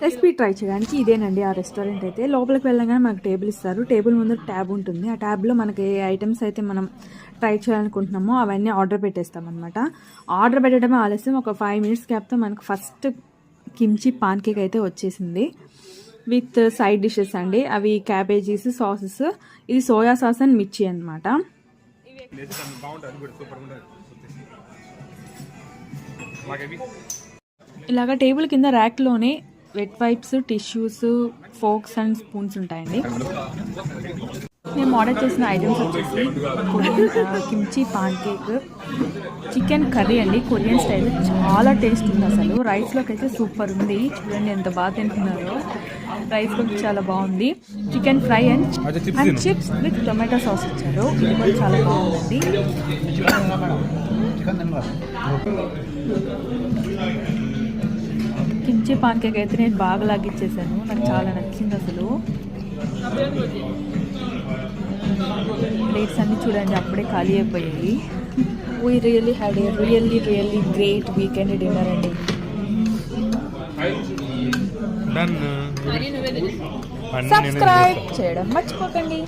Recipe try చేయడానికి ఇదేనండి ఆ రెస్టారెంట్ అయితే. లోపలికి వెళ్ళగానే మనకు టేబుల్ ఇస్తారు. టేబుల్ ముందు ట్యాబ్ ఉంటుంది. ఆ ట్యాబ్లో మనకి ఏ ఐటమ్స్ అయితే మనం ట్రై చేయాలనుకుంటున్నామో అవన్నీ ఆర్డర్ పెట్టేస్తామన్నమాట. ఆర్డర్ పెట్టడమే ఆలస్యం, ఒక 5 minutes గ్యాప్తో మనకు ఫస్ట్ కిమ్చి పాన్ కేక్ అయితే వచ్చేసింది విత్ సైడ్ డిషెస్ అండి. అవి క్యాబేజీస్, సాసెస్, ఇది సోయా సాస్ అండ్ మిర్చి అనమాట. ఇలాగ టేబుల్ కింద ర్యాక్లోనే wet wipes, tissues, forks and spoons ఉంటాయండి. మేము ఆర్డర్ చేసిన ఐటమ్స్ వచ్చేసి kimchi pancake, chicken curry అండి, కొరియన్ స్టైల్. చాలా టేస్ట్ ఉంది అసలు. రైస్లోకి అయితే సూపర్ ఉంది. చూడండి ఎంత బాగా తింటున్నారో. రైస్లోకి చాలా బాగుంది. Chicken fry and chips with tomato sauce ఇచ్చారు. ఇది కూడా చాలా బాగుందండి. కిమ్చి పాన్ కేక్ అయితే నేను బాగా లాగిచ్చేసాను. నాకు చాలా నచ్చింది అసలు. ప్లేట్స్ అన్నీ చూడండి అప్పుడే ఖాళీ అయిపోయాయి. We really had a really great weekend dinner అండి. సబ్స్క్రైబ్ చేయడం మర్చిపోకండి.